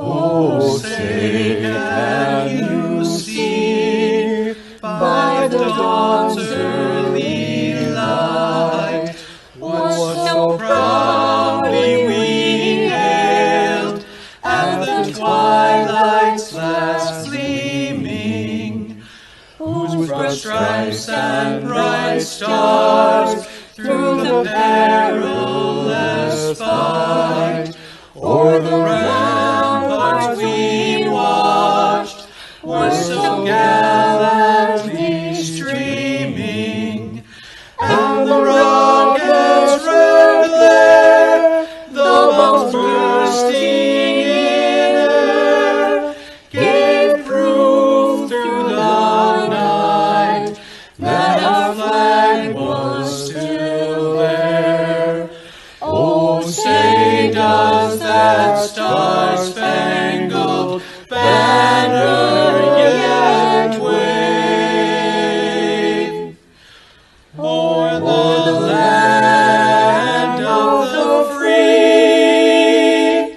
Oh, say can you see by the dawn's early light what so proudly we hailed at the twilight's last gleaming, whose broad stripes and bright stars through the perilous fight o'er the ramparts we watched were so gallantly streaming, and the rockets roared there, the bombs bursting in air, gave proof through the night that our flag was still there. Oh, say does that star-spangled banner yet wave o'er the land of the free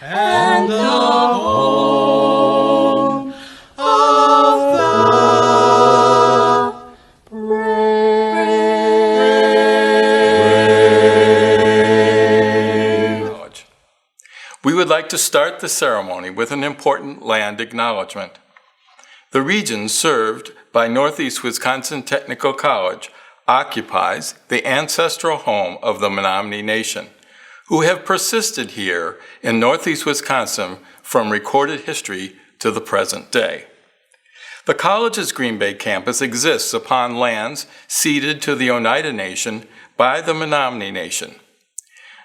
and the home of the brave. We would like to start the ceremony with an important land acknowledgement. The region served by Northeast Wisconsin Technical College occupies the ancestral home of the Menominee Nation, who have persisted here in Northeast Wisconsin from recorded history to the present day. The college's Green Bay campus exists upon lands ceded to the Oneida Nation by the Menominee Nation.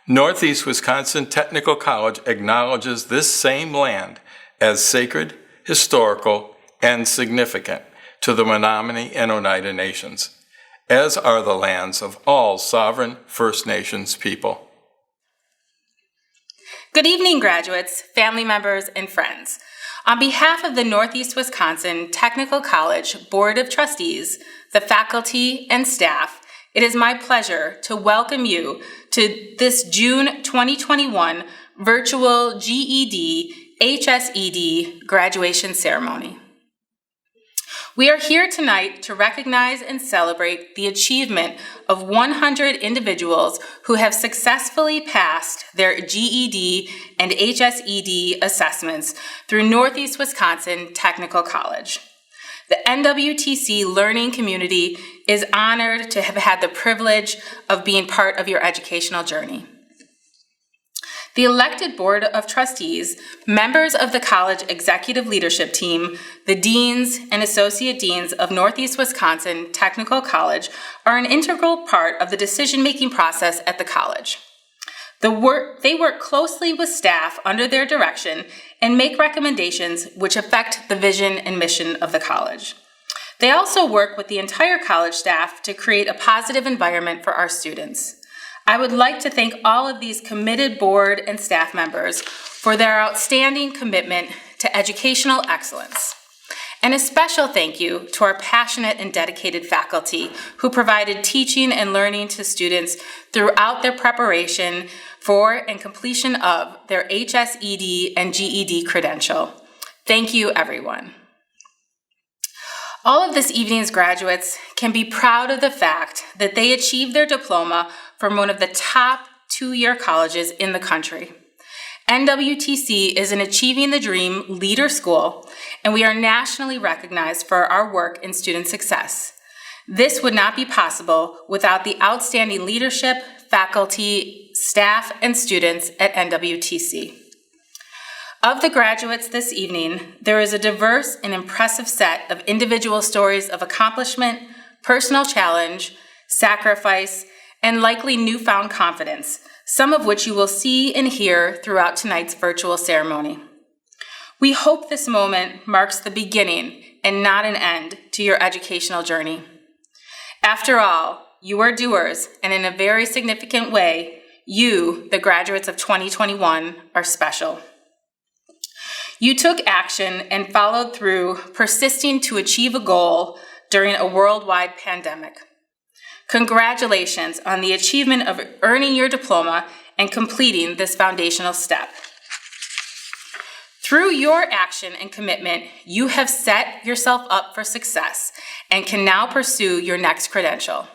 Northeast Wisconsin Technical College acknowledges this same land as sacred, historical, and significant to the Menominee and Oneida Nations, as are the lands of all sovereign First Nations people. Good evening, graduates, family members, and friends. On behalf of the Northeast Wisconsin Technical College Board of Trustees, the faculty, and staff, it is my pleasure to welcome you to this June 2021 virtual GED HSED graduation ceremony. We are here tonight to recognize and celebrate the achievement of 100 individuals who have successfully passed their GED and HSED assessments through Northeast Wisconsin Technical College. The NWTC learning community is honored to have had the privilege of being part of your educational journey. The elected Board of Trustees, members of the college executive leadership team, the deans and associate deans of Northeast Wisconsin Technical College are an integral part of the decision-making process at the college. They work closely with staff under their direction and make recommendations which affect the vision and mission of the college. They also work with the entire college staff to create a positive environment for our students. I would like to thank all of these committed board and staff members for their outstanding commitment to educational excellence. And a special thank you to our passionate and dedicated faculty who provided teaching and learning to students throughout their preparation for and completion of their HSED and GED credential. Thank you, everyone. All of this evening's graduates can be proud of the fact that they achieved their diploma from one of the top two-year colleges in the country. NWTC is an Achieving the Dream leader school, and we are nationally recognized for our work in student success. This would not be possible without the outstanding leadership, faculty, staff, and students at NWTC. Of the graduates this evening, there is a diverse and impressive set of individual stories of accomplishment, personal challenge, sacrifice, and likely newfound confidence, some of which you will see and hear throughout tonight's virtual ceremony. We hope this moment marks the beginning and not an end to your educational journey. After all, you are doers, and in a very significant way, you, the graduates of 2021, are special. You took action and followed through, persisting to achieve a goal during a worldwide pandemic. Congratulations on the achievement of earning your diploma and completing this foundational step. Through your action and commitment, you have set yourself up for success and can now pursue your next credential.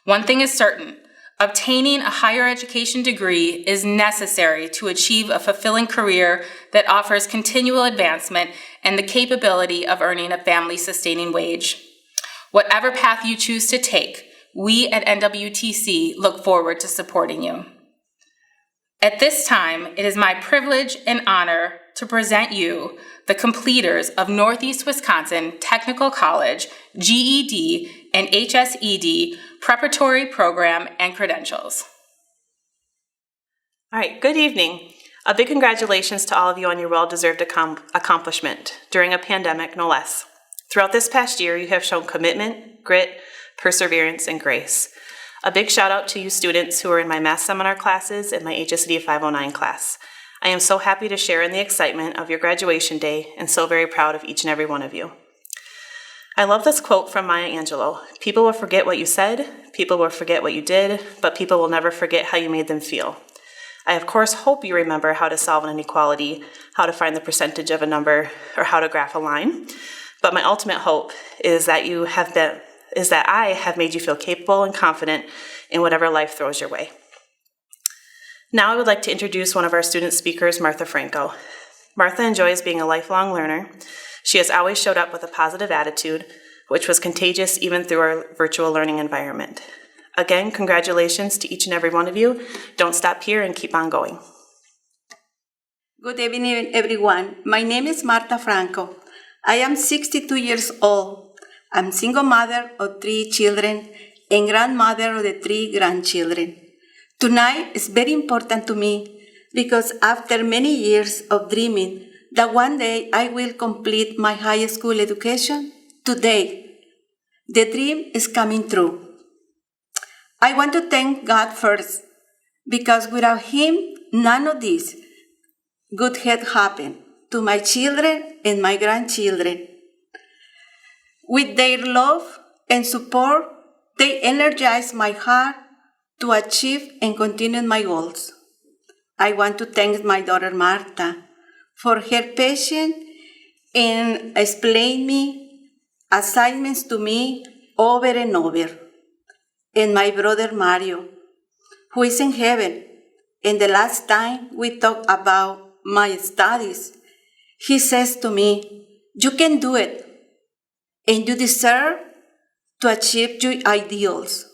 One thing is certain, obtaining a higher education degree is necessary to achieve a fulfilling career that offers continual advancement and the capability of earning a family-sustaining wage. Whatever path you choose to take, we at NWTC look forward to supporting you. At this time, it is my privilege and honor to present you the completers of Northeast Wisconsin Technical College, GED and HSED preparatory program and credentials. All right, good evening. A big congratulations to all of you on your well-deserved accomplishment during a pandemic, no less. Throughout this past year, you have shown commitment, grit, perseverance, and grace. A big shout out to you students who are in my math seminar classes and my HSED 509 class. I am so happy to share in the excitement of your graduation day and so very proud of each and every one of you. I love this quote from Maya Angelou. People will forget what you said, people will forget what you did, but people will never forget how you made them feel. I of course hope you remember how to solve an inequality, how to find the percentage of a number, or how to graph a line. But my ultimate hope is that I have made you feel capable and confident in whatever life throws your way. Now I would like to introduce one of our student speakers, Martha Franco. Martha enjoys being a lifelong learner. She has always showed up with a positive attitude, which was contagious even through our virtual learning environment. Again, congratulations to each and every one of you. Don't stop here and keep on going. Good evening, everyone. My name is Martha Franco. I am 62 years old. I'm single mother of 3 children and grandmother of the 3 grandchildren. Tonight is very important to me because after many years of dreaming that one day I will complete my high school education, today the dream is coming true. I want to thank God first because without Him, none of this would have happened to my children and my grandchildren. With their love and support, they energize my heart to achieve and continue my goals. I want to thank my daughter Martha for her patience in explaining me assignments to me over and over. And my brother Mario, who is in heaven, and the last time we talked about my studies, he says to me, "You can do it, and you deserve to achieve your ideals."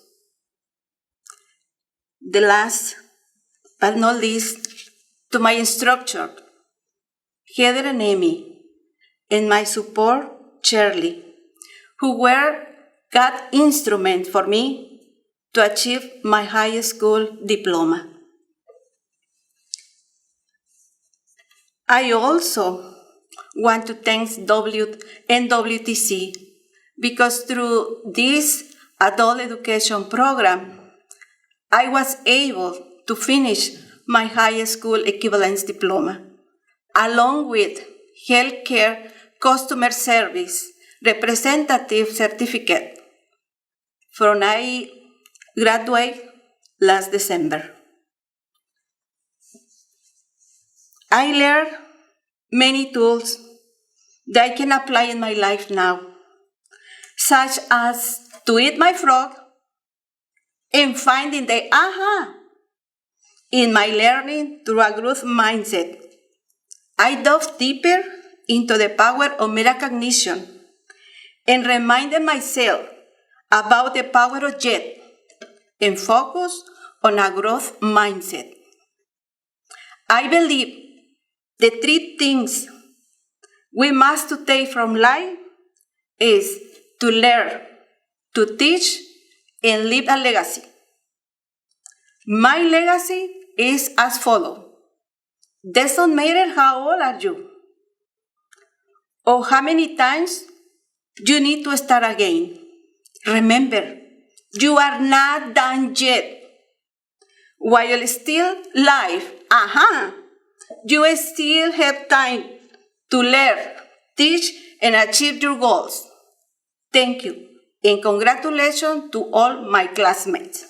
The last but not least, to my instructor, Heather and Amy, and my support, Shirley, who were God's instrument for me to achieve my high school diploma. I also want to thank NWTC because through this adult education program, I was able to finish my high school equivalence diploma, along with healthcare customer service representative certificate from I graduated last December. I learned many tools that I can apply in my life now, such as to eat my frog and finding the aha in my learning through a growth mindset. I dove deeper into the power of metacognition and reminded myself about the power of GED and focus on a growth mindset. I believe the 3 things we must to take from life is to learn, to teach, and leave a legacy. My legacy is as follows. Doesn't matter how old are you or how many times you need to start again. Remember, you are not done yet. While still alive, you still have time to learn, teach, and achieve your goals. Thank you, and congratulations to all my classmates.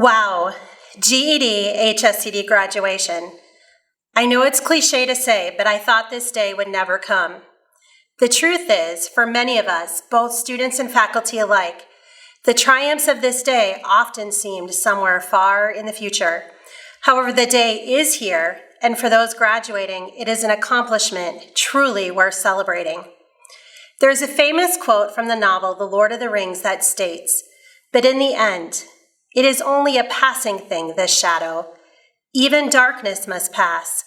Wow, GED, HSED graduation. I know it's cliche to say, but I thought this day would never come. The truth is, for many of us, both students and faculty alike, the triumphs of this day often seemed somewhere far in the future. However, the day is here, and for those graduating, it is an accomplishment truly worth celebrating. There's a famous quote from the novel The Lord of the Rings that states, "But in the end, it is only a passing thing, this shadow. Even darkness must pass.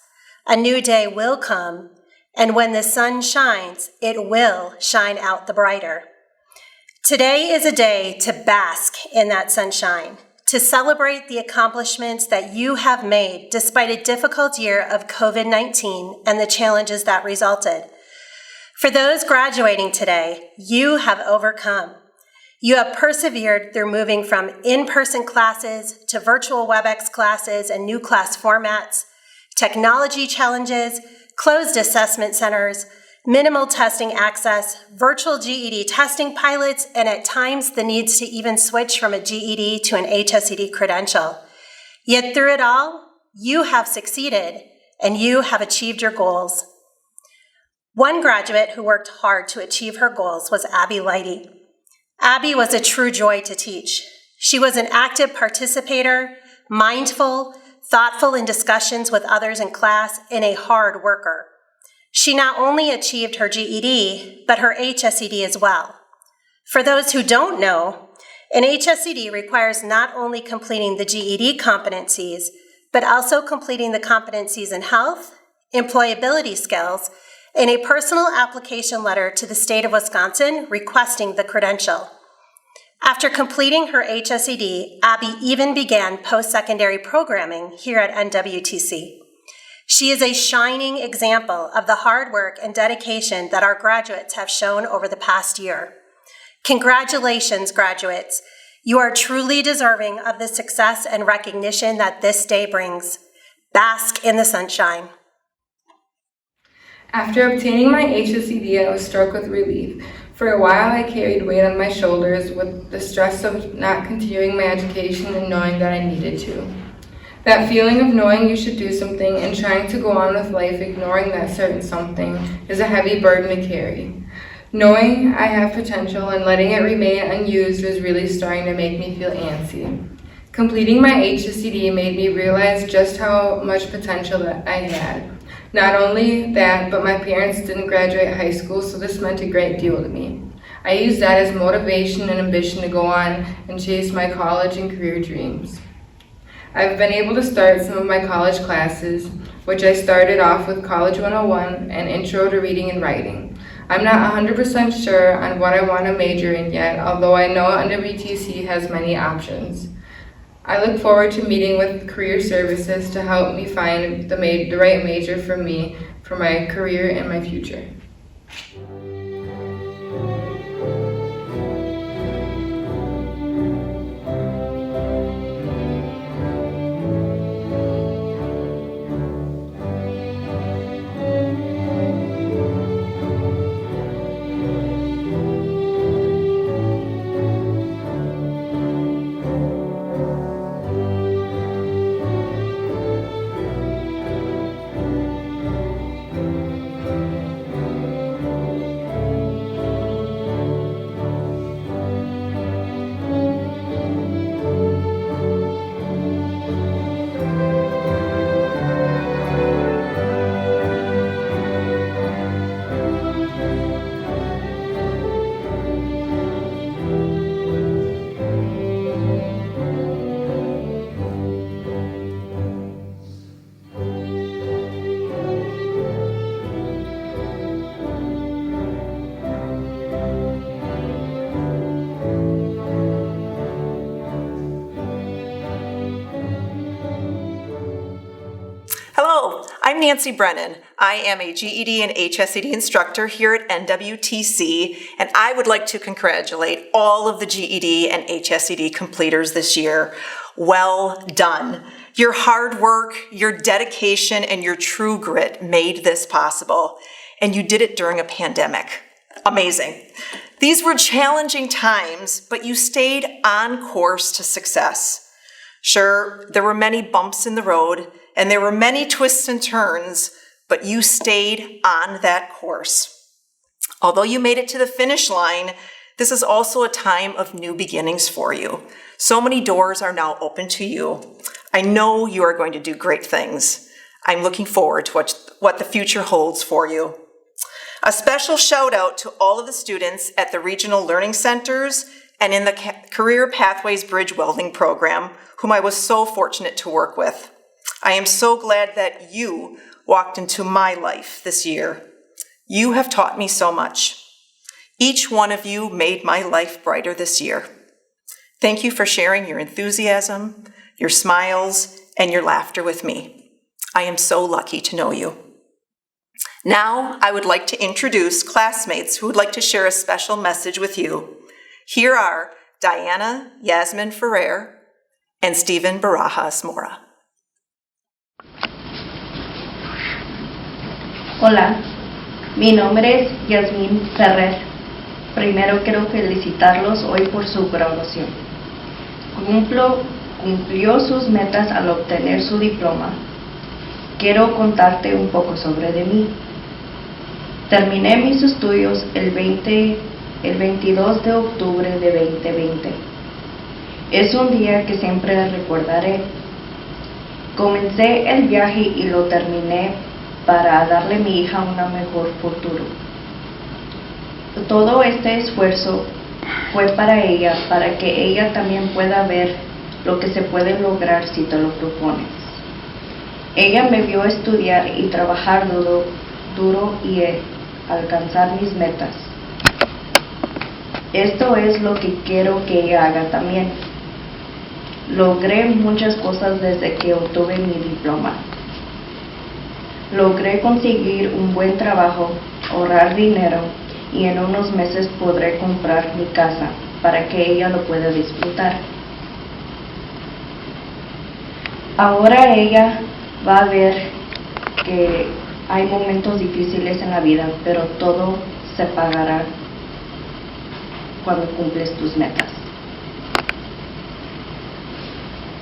A new day will come, and when the sun shines, it will shine out the brighter." Today is a day to bask in that sunshine, to celebrate the accomplishments that you have made despite a difficult year of COVID-19 and the challenges that resulted. For those graduating today, you have overcome. You have persevered through moving from in-person classes to virtual WebEx classes and new class formats, technology challenges, closed assessment centers, minimal testing access, virtual GED testing pilots, and at times the needs to even switch from a GED to an HSED credential. Yet through it all, you have succeeded and you have achieved your goals. One graduate who worked hard to achieve her goals was Abby Lighty. Abby was a true joy to teach. She was an active participator, mindful, thoughtful in discussions with others in class, and a hard worker. She not only achieved her GED, but her HSED as well. For those who don't know, an HSED requires not only completing the GED competencies, but also completing the competencies in health, employability skills, and a personal application letter to the state of Wisconsin requesting the credential. After completing her HSED, Abby even began post-secondary programming here at NWTC. She is a shining example of the hard work and dedication that our graduates have shown over the past year. Congratulations, graduates. You are truly deserving of the success and recognition that this day brings. Bask in the sunshine. After obtaining my HSED, I was struck with relief. For a while, I carried weight on my shoulders with the stress of not continuing my education and knowing that I needed to. That feeling of knowing you should do something and trying to go on with life ignoring that certain something is a heavy burden to carry. Knowing I have potential and letting it remain unused was really starting to make me feel antsy. Completing my HSED made me realize just how much potential that I had. Not only that, but my parents didn't graduate high school, so this meant a great deal to me. I used that as motivation and ambition to go on and chase my college and career dreams. I've been able to start some of my college classes, which I started off with College 101 and Intro to Reading and Writing. I'm not 100% sure on what I want to major in yet, although I know NWTC has many options. I look forward to meeting with Career Services to help me find the right major for me, for my career and my future. Hello, I'm Nancy Brennan. I am a GED and HSED instructor here at NWTC, and I would like to congratulate all of the GED and HSED completers this year. Well done. Your hard work, your dedication, and your true grit made this possible, and you did it during a pandemic. Amazing. These were challenging times, but you stayed on course to success. Sure, there were many bumps in the road, and there were many twists and turns, but you stayed on that course. Although you made it to the finish line, this is also a time of new beginnings for you. So many doors are now open to you. I know you are going to do great things. I'm looking forward to what the future holds for you. A special shout out to all of the students at the Regional Learning Centers and in the Career Pathways Bridge Welding Program, whom I was so fortunate to work with. I am so glad that you walked into my life this year. You have taught me so much. Each one of you made my life brighter this year. Thank you for sharing your enthusiasm, your smiles, and your laughter with me. I am so lucky to know you. Now, I would like to introduce classmates who would like to share a special message with you. Here are Diana Yasmin Ferrer and Stephen Barajas Mora. Hola, mi nombre es Yasmin Ferrer. Primero quiero felicitarlos hoy por su graduación. Cumplió sus metas al obtener su diploma. Quiero contarte un poco sobre de mí. Terminé mis estudios el 22 de octubre de 2020. Es un día que siempre recordaré. Comencé el viaje y lo terminé para darle a mi hija un mejor futuro. Todo este esfuerzo fue para ella, para que ella también pueda ver lo que se puede lograr si te lo propones. Ella me vio estudiar y trabajar duro y alcanzar mis metas. Esto es lo que quiero que ella haga también. Logré muchas cosas desde que obtuve mi diploma. Logré conseguir un buen trabajo, ahorrar dinero y en unos meses podré comprar mi casa para que ella lo pueda disfrutar. Ahora ella va a ver que hay momentos difíciles en la vida, pero todo se pagará cuando cumples tus metas.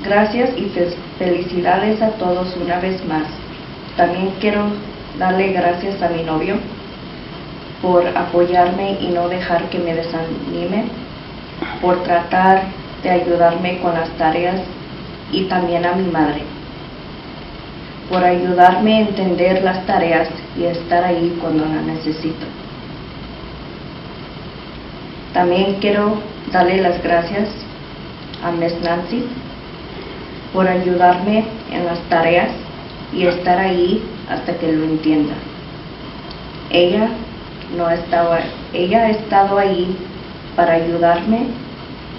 Gracias y felicidades a todos una vez más. También quiero darle gracias a mi novio por apoyarme y no dejar que me desanime, por tratar de ayudarme con las tareas y también a mi madre, por ayudarme a entender las tareas y estar ahí cuando las necesito. También quiero darle las gracias a Miss Nancy por ayudarme en las tareas y estar ahí hasta que lo entienda. Ella ha estado ahí para ayudarme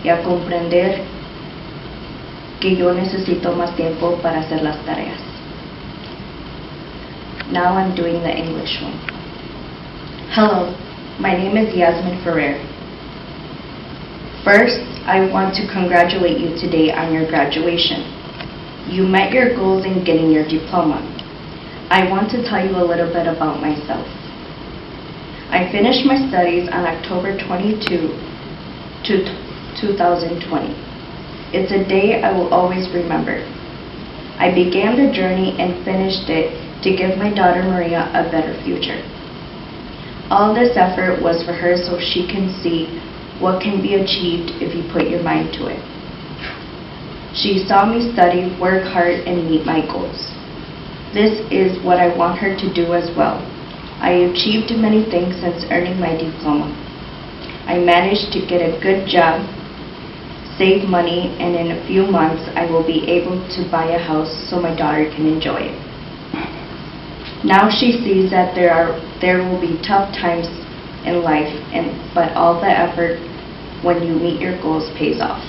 y a comprender que yo necesito más tiempo para hacer las tareas. Now I'm doing the English one. Hello, my name is Yasmin Ferrer. First, I want to congratulate you today on your graduation. You met your goals in getting your diploma. I want to tell you a little bit about myself. I finished my studies on October 22, 2020. It's a day I will always remember. I began the journey and finished it to give my daughter Maria a better future. All this effort was for her so she can see what can be achieved if you put your mind to it. She saw me study, work hard, and meet my goals. This is what I want her to do as well. I achieved many things since earning my diploma. I managed to get a good job, save money, and in a few months I will be able to buy a house so my daughter can enjoy it. Now she sees that there will be tough times in life, but all the effort when you meet your goals pays off.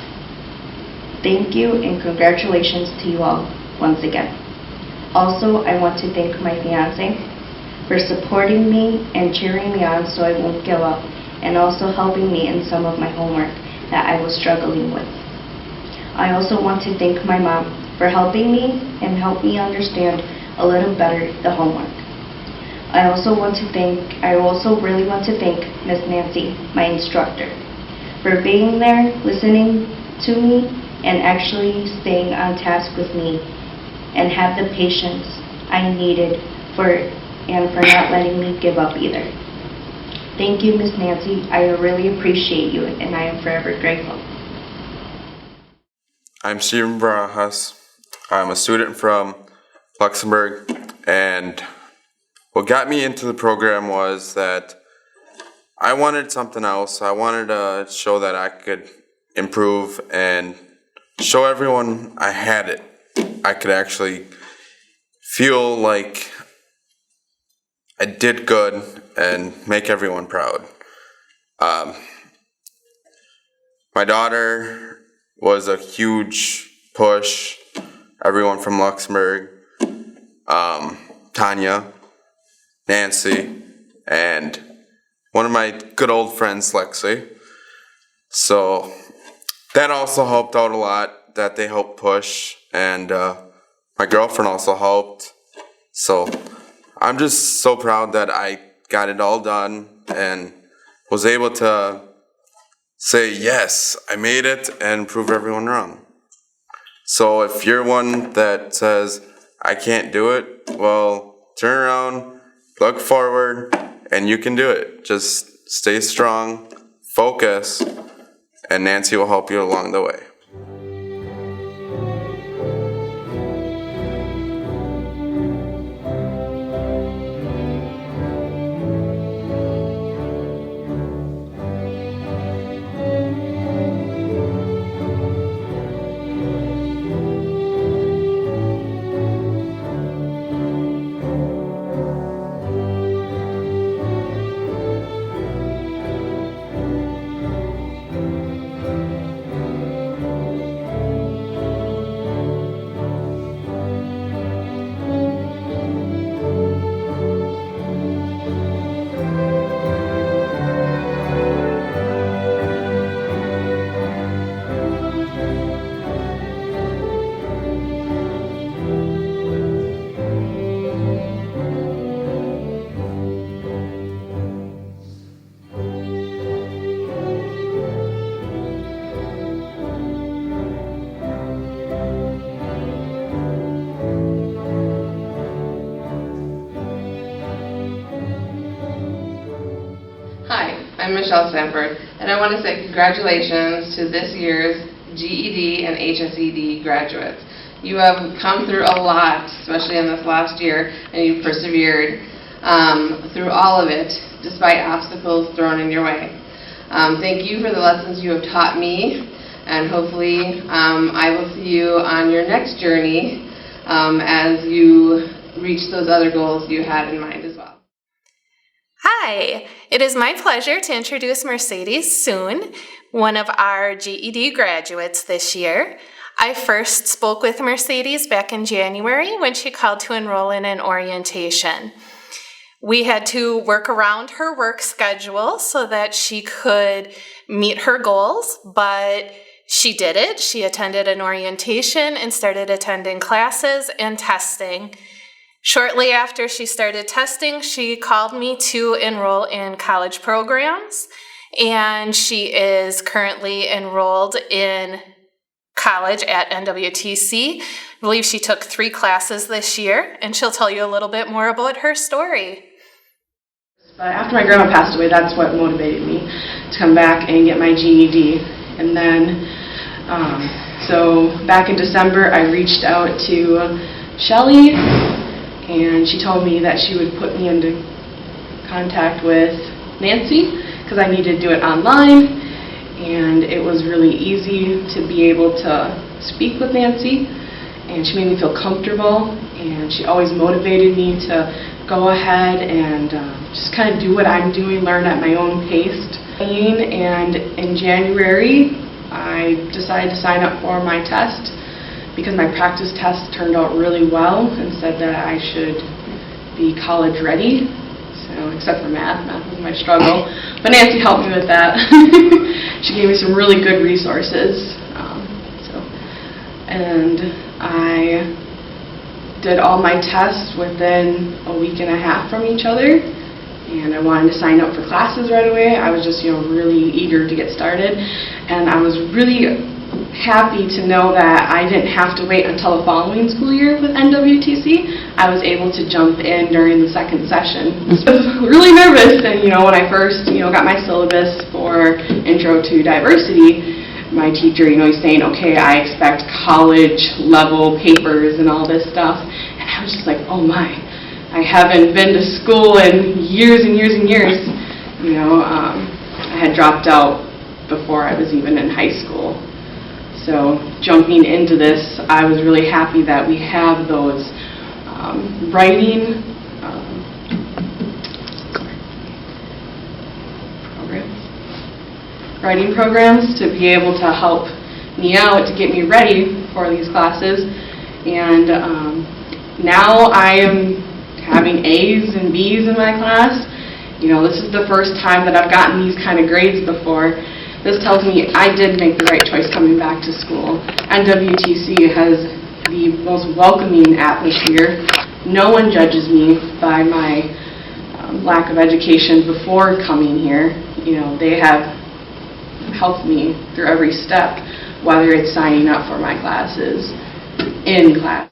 Thank you and congratulations to you all once again. Also, I want to thank my fiancé for supporting me and cheering me on so I won't give up, and also helping me in some of my homework that I was struggling with. I also want to thank my mom for helping me and help me understand a little better the homework. I also really want to thank Miss Nancy, my instructor, for being there, listening to me, and actually staying on task with me and have the patience I needed for not letting me give up either. Thank you, Miss Nancy. I really appreciate you, and I am forever grateful. I'm Steven Barajas. I'm a student from Luxembourg, and what got me into the program was that I wanted something else. I wanted to show that I could improve and show everyone I had it. I could actually feel like I did good and make everyone proud. My daughter was a huge push. Everyone from Luxembourg, Tanya, Nancy, and one of my good old friends, Lexi. So that also helped out a lot, that they helped push, and my girlfriend also helped. So I'm just so proud that I got it all done and was able to say, yes, I made it, and prove everyone wrong. So if you're one that says, I can't do it, well, turn around, look forward, and you can do it. Just stay strong, focus, and Nancy will help you along the way. Hi, I'm Michelle Sanford, and I want to say congratulations to this year's GED and HSED graduates. You have come through a lot, especially in this last year, and you've persevered through all of it, despite obstacles thrown in your way. Thank you for the lessons you have taught me, and hopefully I will see you on your next journey as you reach those other goals you had in mind as well. Hi, it is my pleasure to introduce Mercedes Soon, one of our GED graduates this year. I first spoke with Mercedes back in January when she called to enroll in an orientation. We had to work around her work schedule so that she could meet her goals, but she did it. She attended an orientation and started attending classes and testing. Shortly after she started testing, she called me to enroll in college programs, and she is currently enrolled in college at NWTC. I believe she took 3 classes this year, and she'll tell you a little bit more about her story. But after my grandma passed away, that's what motivated me to come back and get my GED. And then, so back in December, I reached out to Shelly, and she told me that she would put me into contact with Nancy because I needed to do it online, and it was really easy to be able to speak with Nancy, and she made me feel comfortable, and she always motivated me to go ahead and just kind of do what I'm doing, learn at my own pace. And in January, I decided to sign up for my test because my practice test turned out really well and said that I should be college ready. So, except for math was my struggle. But Nancy helped me with that. She gave me some really good resources. And I did all my tests within a week and a half from each other. And I wanted to sign up for classes right away. I was just, really eager to get started. And I was really happy to know that I didn't have to wait until the following school year with NWTC. I was able to jump in during the second session. I was really nervous, and when I first got my syllabus for Intro to Diversity, my teacher he's saying, okay, I expect college level papers and all this stuff, and I was just like, oh my, I haven't been to school in years and years and years. I had dropped out before I was even in high school. So jumping into this, I was really happy that we have those writing programs to be able to help me out, to get me ready for these classes. And now I am having A's and B's in my class. This is the first time that I've gotten these kind of grades before. This tells me I did make the right choice coming back to school. NWTC has the most welcoming atmosphere. No one judges me by my lack of education before coming here. They have helped me through every step, whether it's signing up for my classes, in class.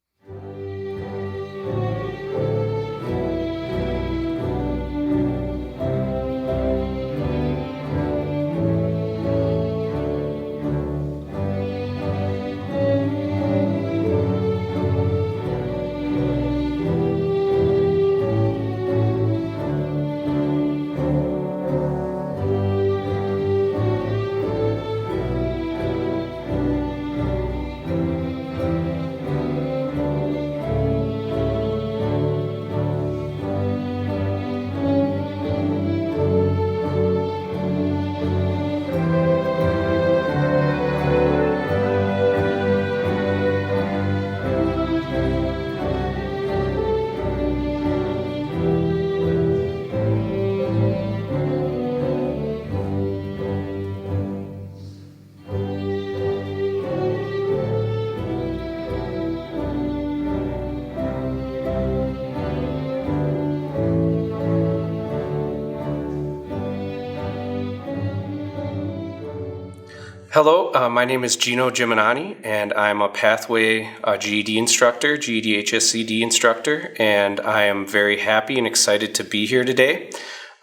Hello, my name is Gino Giminani, and I'm a Pathway GED instructor, GED HSED instructor, and I am very happy and excited to be here today.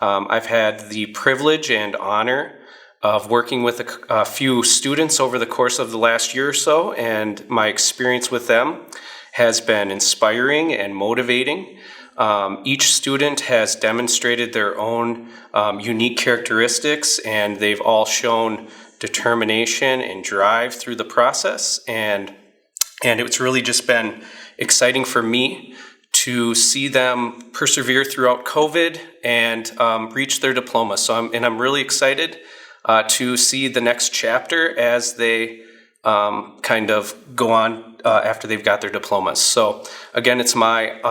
I've had the privilege and honor of working with a few students over the course of the last year or so, and my experience with them has been inspiring and motivating. Each student has demonstrated their own unique characteristics, and they've all shown determination and drive through the process, and it's really just been exciting for me to see them persevere throughout COVID and reach their diploma. So I'm really excited to see the next chapter as they kind of go on after they've got their diplomas. So again, it's my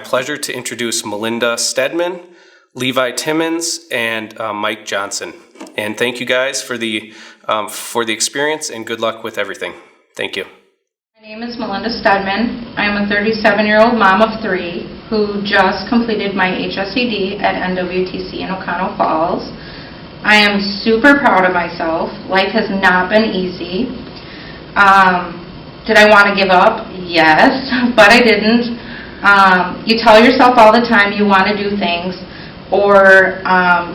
pleasure to introduce Melinda Stedman, Levi Timmons, and Mike Johnson. And thank you guys for the experience, and good luck with everything. Thank you. My name is Melinda Stedman. I am a 37-year-old mom of 3 who just completed my HSED at NWTC in Oconto Falls. I am super proud of myself. Life has not been easy. Did I want to give up? Yes, but I didn't. You tell yourself all the time you want to do things, or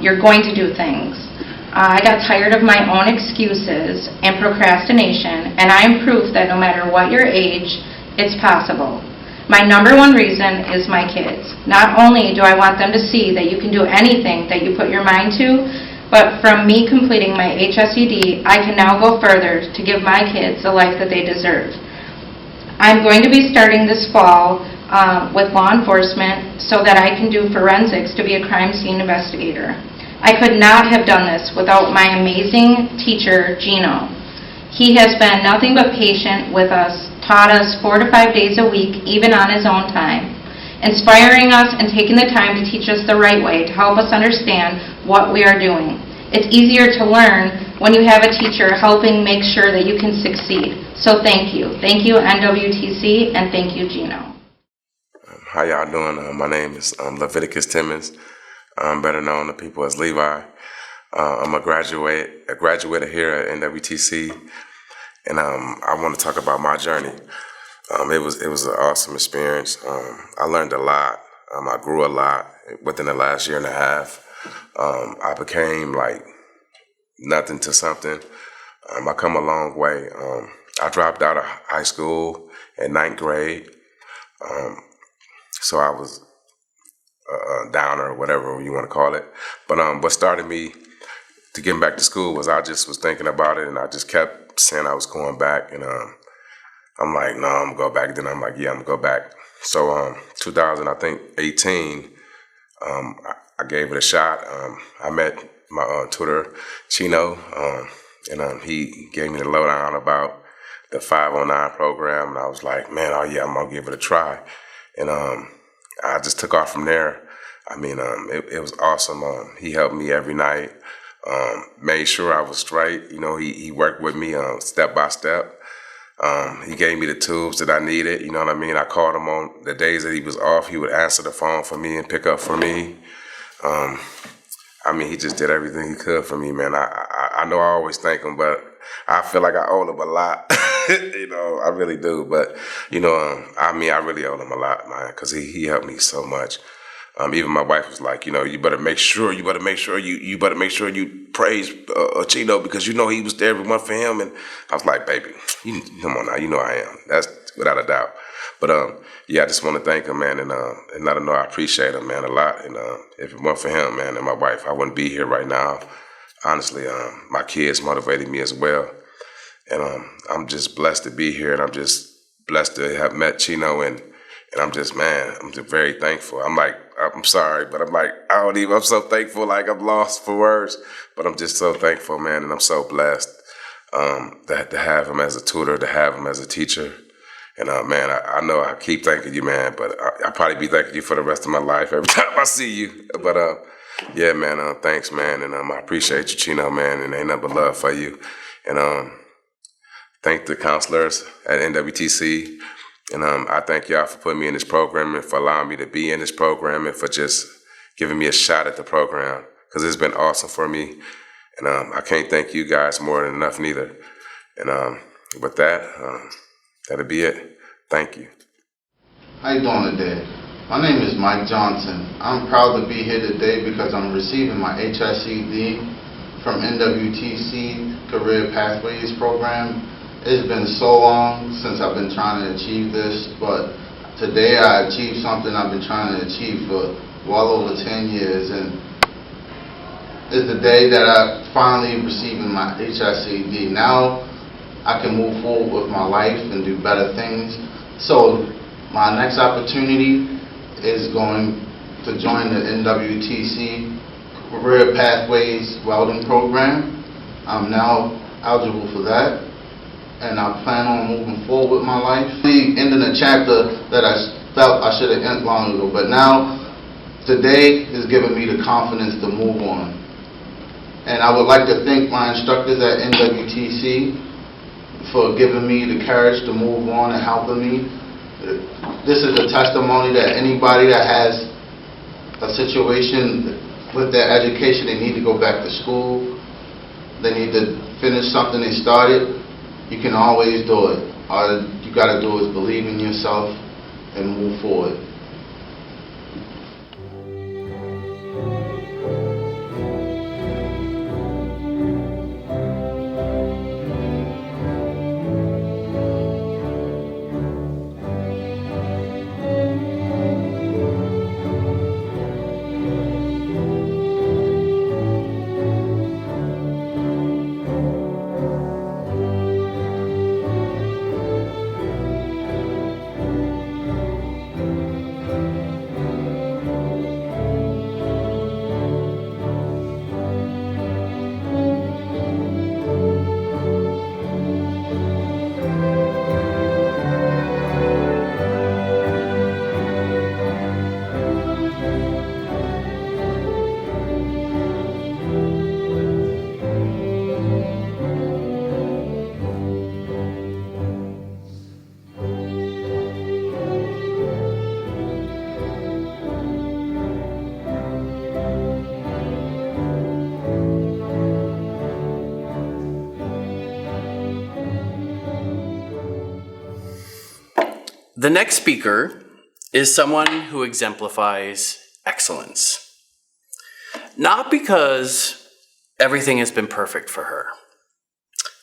you're going to do things. I got tired of my own excuses and procrastination, and I am proof that no matter what your age, it's possible. My number one reason is my kids. Not only do I want them to see that you can do anything that you put your mind to, but from me completing my HSED, I can now go further to give my kids the life that they deserve. I'm going to be starting this fall with law enforcement so that I can do forensics to be a crime scene investigator. I could not have done this without my amazing teacher, Gino. He has been nothing but patient with us, taught us 4 to 5 days a week, even on his own time, inspiring us and taking the time to teach us the right way to help us understand what we are doing. It's easier to learn when you have a teacher helping make sure that you can succeed. So thank you. Thank you, NWTC, and thank you, Gino. How y'all doing? My name is Leviticus Timmons. I'm better known to people as Levi. I'm a graduate here at NWTC. and I want to talk about my journey. It was an awesome experience. I learned a lot. I grew a lot within the last year and a half. I became like nothing to something. I come a long way. I dropped out of high school in 9th grade. So I was a downer, whatever you want to call it. But what started me to getting back to school was I just was thinking about it, and I just kept saying I was going back. And I'm like, no, I'm gonna go back. Then I'm like, yeah, I'm gonna go back. So 2018, I gave it a shot. I met my tutor, Chino, and he gave me the lowdown about the 509 program, and I was like, man, oh yeah, I'm gonna give it a try. And I just took off from there. I mean, it was awesome. He helped me every night, made sure I was straight. You know, he worked with me step by step. He gave me the tools that I needed. You know what I mean? I called him on the days that he was off. He would answer the phone for me and pick up for me. I mean, he just did everything he could for me, man. I know I always thank him, but I feel like I owe him a lot. You know, I really do. But, you know, I mean, I really owe him a lot, man, because he helped me so much. Even my wife was like, you know, you better make sure you praise Chino, because you know he was there every month for him. And I was like, baby, come on now, you know I am. That's without a doubt. But yeah, I just want to thank him, man, and let him know I appreciate him, man, a lot. And if it weren't for him, man, and my wife, I wouldn't be here right now. Honestly, my kids motivated me as well. And I'm just blessed to be here, and I'm just blessed to have met Chino, and I'm just, man, I'm just very thankful. I'm sorry, but I'm so thankful, like I'm lost for words, but I'm just so thankful, man, and I'm so blessed to have him as a tutor, to have him as a teacher. And man, I know I keep thanking you, man, but I'll probably be thanking you for the rest of my life every time I see you. But yeah, man, thanks, man, and I appreciate you, Chino, man, and ain't nothing but love for you. And thank the counselors at NWTC. And I thank y'all for putting me in this program and for allowing me to be in this program and for just giving me a shot at the program, because it's been awesome for me. And I can't thank you guys more than enough neither. And with that, that'll be it. Thank you. How you doing today? My name is Mike Johnson. I'm proud to be here today because I'm receiving my HSED from NWTC Career Pathways program. It's been so long since I've been trying to achieve this, but today I achieved something I've been trying to achieve for well over 10 years, and it's the day that I finally received my HSED. Now I can move forward with my life and do better things. So my next opportunity is going to join the NWTC Career Pathways Welding Program. I'm now eligible for that, and I plan on moving forward with my life. Ending a chapter that I felt I should have ended long ago, but now, today is giving me the confidence to move on. And I would like to thank my instructors at NWTC for giving me the courage to move on and helping me. This is a testimony that anybody that has a situation with their education, they need to go back to school, they need to finish something they started. You can always do it. All you got to do is believe in yourself and move forward. The next speaker is someone who exemplifies excellence. Not because everything has been perfect for her,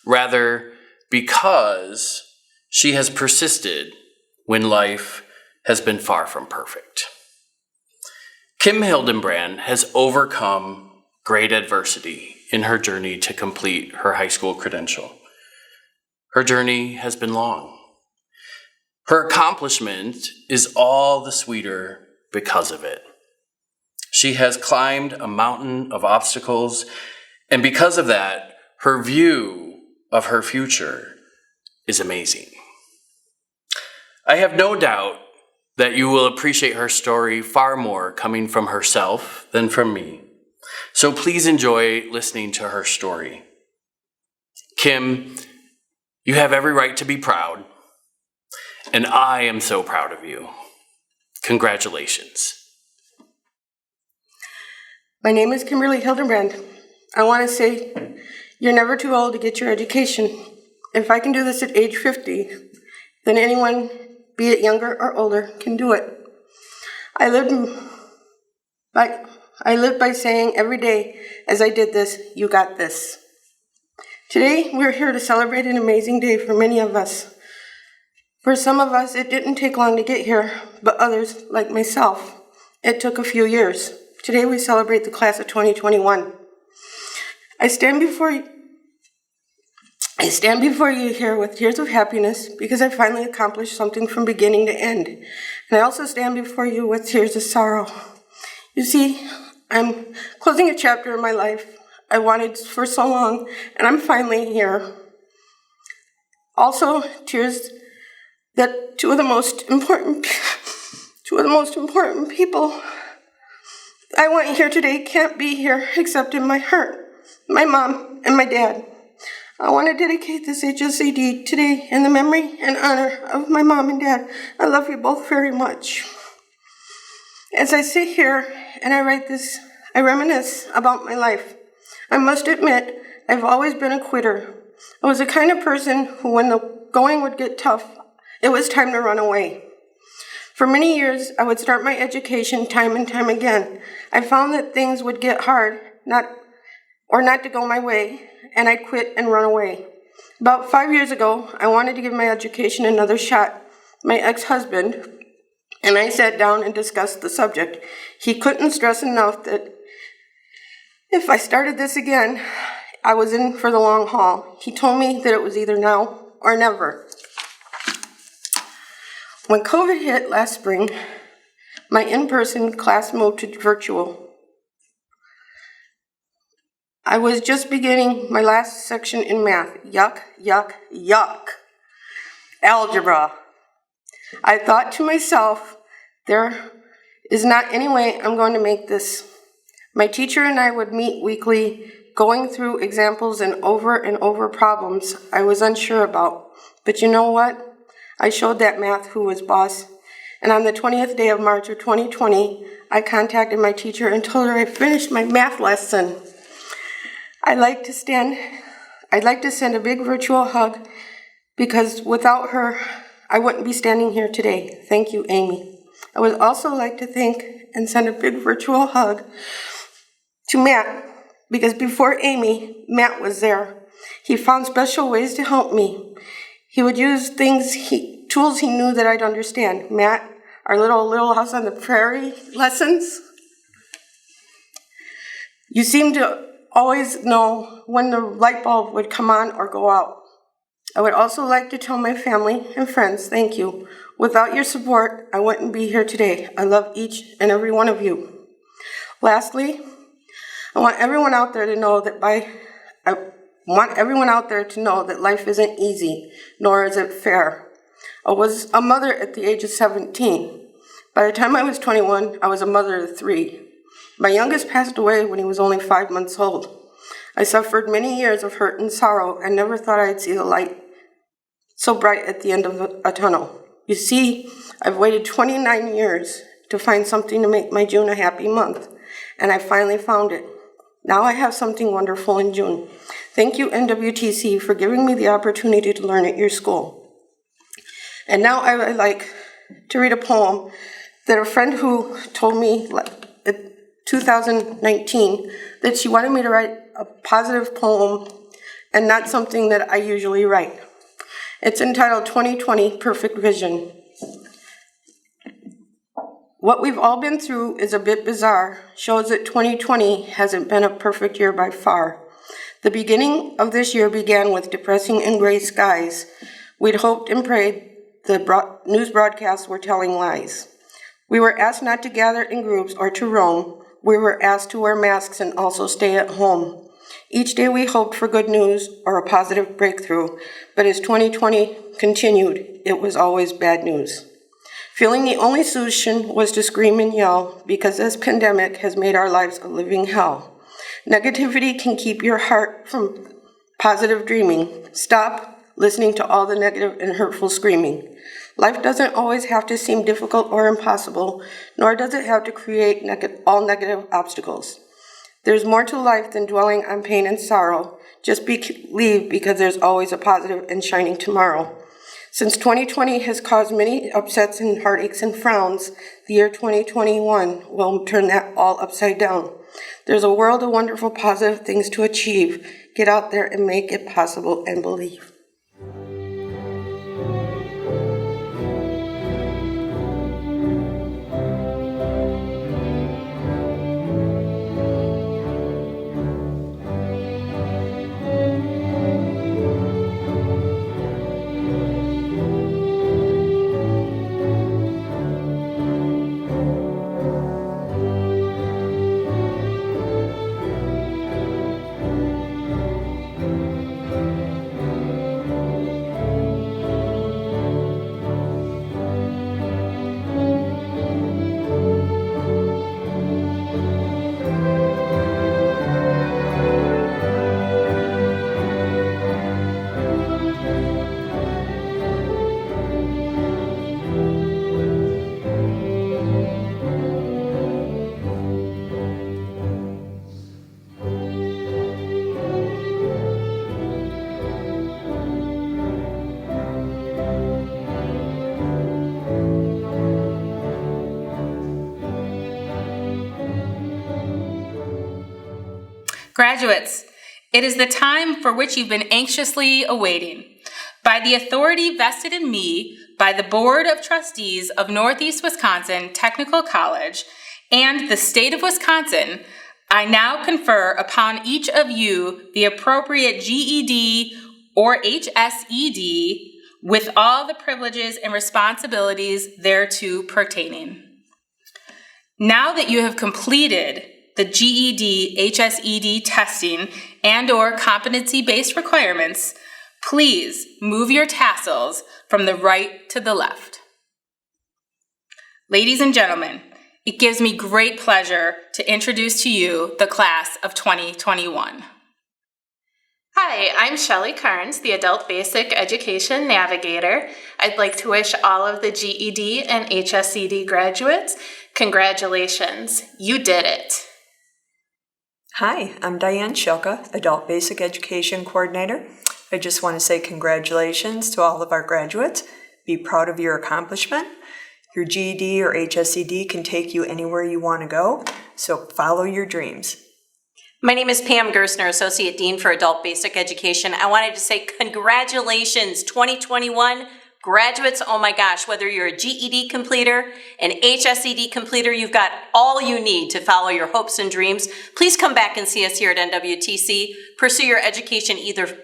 rather because she has persisted when life has been far from perfect. Kim Hildenbrand has overcome great adversity in her journey to complete her high school credential. Her journey has been long. Her accomplishment is all the sweeter because of it. She has climbed a mountain of obstacles, and because of that, her view of her future is amazing. I have no doubt that you will appreciate her story far more coming from herself than from me. So please enjoy listening to her story. Kim, you have every right to be proud, and I am so proud of you. Congratulations. My name is Kimberly Hildenbrand. I want to say you're never too old to get your education. If I can do this at age 50, then anyone, be it younger or older, can do it. I lived by saying every day as I did this, you got this. Today, we're here to celebrate an amazing day for many of us. For some of us, it didn't take long to get here, but others, like myself, it took a few years. Today, we celebrate the class of 2021. I stand before you here with tears of happiness because I finally accomplished something from beginning to end. And I also stand before you with tears of sorrow. You see, I'm closing a chapter in my life I wanted for so long, and I'm finally here. Also, tears that two of the most important people I want here today can't be here except in my heart, my mom and my dad. I want to dedicate this HSED today in the memory and honor of my mom and dad. I love you both very much. As I sit here and I write this, I reminisce about my life. I must admit, I've always been a quitter. I was the kind of person who, when the going would get tough, it was time to run away. For many years, I would start my education time and time again. I found that things would get hard, not to go my way, and I'd quit and run away. About 5 years ago, I wanted to give my education another shot. My ex-husband and I sat down and discussed the subject. He couldn't stress enough that if I started this again, I was in for the long haul. He told me that it was either now or never. When COVID hit last spring, my in-person class moved to virtual. I was just beginning my last section in math. Yuck, yuck, yuck. Algebra. I thought to myself, there is not any way I'm going to make this. My teacher and I would meet weekly, going through examples and over problems I was unsure about. But you know what? I showed that math who was boss. And on the 20th day of March of 2020, I contacted my teacher and told her I finished my math lesson. I'd like to send a big virtual hug because without her, I wouldn't be standing here today. Thank you, Amy. I would also like to thank and send a big virtual hug to Matt because before Amy, Matt was there. He found special ways to help me. He would use tools he knew that I'd understand. Matt, our little house on the prairie lessons. You seem to always know when the light bulb would come on or go out. I would also like to tell my family and friends, thank you. Without your support, I wouldn't be here today. I love each and every one of you. Lastly, I want everyone out there to know that life isn't easy, nor is it fair. I was a mother at the age of 17. By the time I was 21, I was a mother of 3. My youngest passed away when he was only 5 months old. I suffered many years of hurt and sorrow and never thought I'd see the light so bright at the end of a tunnel. You see, I've waited 29 years to find something to make my June a happy month, and I finally found it. Now I have something wonderful in June. Thank you, NWTC, for giving me the opportunity to learn at your school. And now I would like to read a poem that a friend who told me in 2019 that she wanted me to write a positive poem and not something that I usually write. It's entitled 2020 Perfect Vision. What we've all been through is a bit bizarre, shows that 2020 hasn't been a perfect year by far. The beginning of this year began with depressing and gray skies. We'd hoped and prayed the news broadcasts were telling lies. We were asked not to gather in groups or to roam. We were asked to wear masks and also stay at home. Each day we hoped for good news or a positive breakthrough, but as 2020 continued, it was always bad news. Feeling the only solution was to scream and yell because this pandemic has made our lives a living hell. Negativity can keep your heart from positive dreaming. Stop listening to all the negative and hurtful screaming. Life doesn't always have to seem difficult or impossible, nor does it have to create all negative obstacles. There's more to life than dwelling on pain and sorrow. Just believe, because there's always a positive and shining tomorrow. Since 2020 has caused many upsets and heartaches and frowns, the year 2021 will turn that all upside down. There's a world of wonderful positive things to achieve. Get out there and make it possible and believe. Graduates, it is the time for which you've been anxiously awaiting. By the authority vested in me by the Board of Trustees of Northeast Wisconsin Technical College and the State of Wisconsin, I now confer upon each of you the appropriate GED or HSED with all the privileges and responsibilities thereto pertaining. Now that you have completed the GED, HSED testing and/or competency-based requirements, please move your tassels from the right to the left. Ladies and gentlemen, it gives me great pleasure to introduce to you the class of 2021. Hi, I'm Shelley Carnes, the Adult Basic Education Navigator. I'd like to wish all of the GED and HSED graduates congratulations. You did it. Hi, I'm Diane Shilka, Adult Basic Education Coordinator. I just want to say congratulations to all of our graduates. Be proud of your accomplishment. Your GED or HSED can take you anywhere you want to go, so follow your dreams. My name is Pam Gersner, Associate Dean for Adult Basic Education. I wanted to say congratulations, 2021 graduates. Oh my gosh, whether you're a GED completer, an HSED completer, you've got all you need to follow your hopes and dreams. Please come back and see us here at NWTC. Pursue your education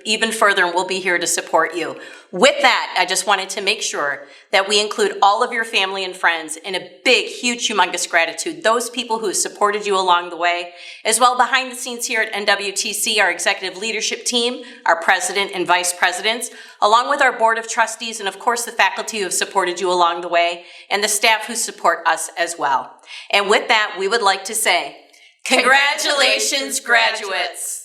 even further, and we'll be here to support you. With that, I just wanted to make sure that we include all of your family and friends in a big, huge, humongous gratitude. Those people who have supported you along the way, as well behind the scenes here at NWTC, our executive leadership team, our president and vice presidents, along with our board of trustees, and of course the faculty who have supported you along the way, and the staff who support us as well. And with that, we would like to say, congratulations, graduates.